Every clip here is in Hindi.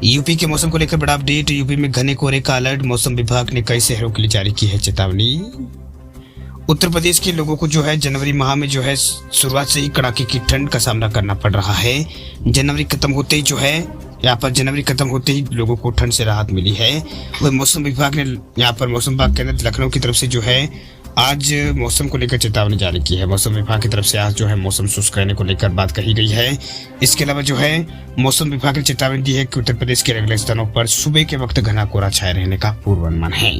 यूपी के मौसम को लेकर बड़ा अपडेट। यूपी में घने कोहरे का अलर्ट, मौसम विभाग ने कई शहरों के लिए जारी की है चेतावनी। उत्तर प्रदेश के लोगों को जो है जनवरी माह में जो है शुरुआत से ही कड़ाके की ठंड का सामना करना पड़ रहा है। जनवरी खत्म होते ही जो है जनवरी खत्म होते ही लोगों को ठंड से राहत मिली है। वह मौसम विभाग ने मौसम विभाग के अंदर लखनऊ की तरफ से जो है आज मौसम को लेकर चेतावनी जारी की है। मौसम विभाग की तरफ से आज जो है मौसम शुष्क रहने को लेकर बात कही गई है। इसके अलावा जो है मौसम विभाग ने चेतावनी दी है कि उत्तर प्रदेश के अलग स्थानों पर सुबह के वक्त घना कोहरा छाए रहने का पूर्वानुमान है।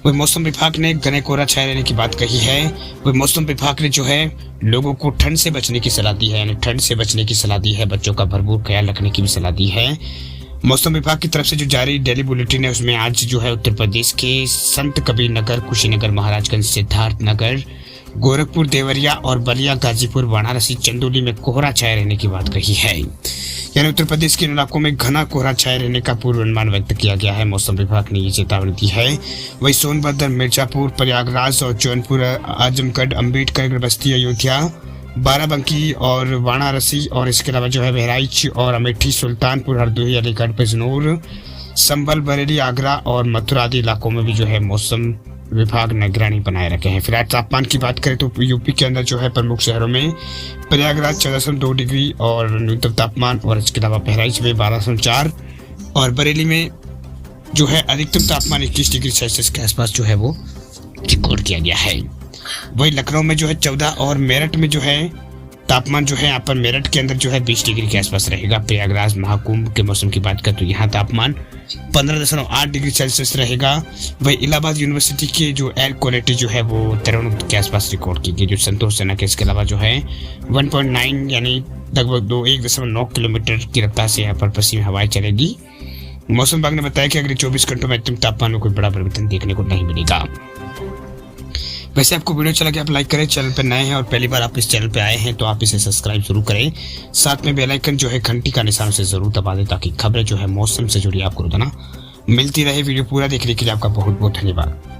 वही मौसम विभाग ने घने कोहरा छाए रहने की बात कही है। वही मौसम विभाग ने जो है लोगों को ठंड से बचने की सलाह दी है, यानी ठंड से बचने की सलाह दी है। बच्चों का भरपूर ख्याल रखने की भी सलाह दी है। मौसम विभाग की तरफ से जो जारी डेली बुलेटिन है उसमें आज जो है उत्तर प्रदेश के संत कबीर नगर, कुशीनगर, महाराजगंज, सिद्धार्थ नगर, गोरखपुर, देवरिया और बलिया, गाजीपुर, वाराणसी, चंदौली में कोहरा छाए रहने की बात कही है। यानी उत्तर प्रदेश के इलाकों में घना कोहरा छाए रहने का पूर्वानुमान व्यक्त किया गया है। मौसम विभाग ने ये चेतावनी दी है। वही सोनभद्र, मिर्जापुर, प्रयागराज और जौनपुर, आजमगढ़, अम्बेडकर, बस्ती, अयोध्या, बाराबंकी और वाराणसी और इसके अलावा जो है बहराइच और अमेठी, सुल्तानपुर, हरदोई, अलीगढ़, बिजनौर, संभल, बरेली, आगरा और मथुरा आदि इलाकों में भी जो है मौसम विभाग निगरानी बनाए रखे हैं। फिलहाल तापमान की बात करें तो यूपी के अंदर जो है प्रमुख शहरों में प्रयागराज 14.2 डिग्री और न्यूनतम तापमान, और इसके अलावा बहराइच में 12.4 और बरेली में जो है अधिकतम तापमान 21 डिग्री सेल्सियस के आसपास जो है वो रिकॉर्ड किया गया है। वही लखनऊ में जो है 14 और मेरठ में जो है तापमान जो है यहाँ पर मेरठ के अंदर जो है 20 डिग्री के आसपास रहेगा। प्रयागराज महाकुंभ के मौसम की बात करें तो यहाँ तापमान 15.8 डिग्री सेल्सियस रहेगा। वही इलाहाबाद यूनिवर्सिटी के जो एयर क्वालिटी जो है वो 53 के आसपास रिकॉर्ड की गई, जो संतोषजनक है। इसके अलावा जो है 1.9 यानी लगभग 1.9 किलोमीटर की रफ्तार से यहाँ पर पश्चिमी हवाएं चलेगी। मौसम विभाग ने बताया कि अगले 24 घंटों में अधिकतम तापमान में कोई बड़ा परिवर्तन देखने को नहीं मिलेगा। वैसे आपको वीडियो चला गया आप लाइक करें, चैनल पर नए हैं और पहली बार आप इस चैनल पे आए हैं तो आप इसे सब्सक्राइब जरूर करें। साथ में बेल आइकन जो है घंटी का निशान से जरूर दबा दें ताकि खबरें जो है मौसम से जुड़ी आपको रोजाना मिलती रहे। वीडियो पूरा देखने के लिए आपका बहुत बहुत धन्यवाद।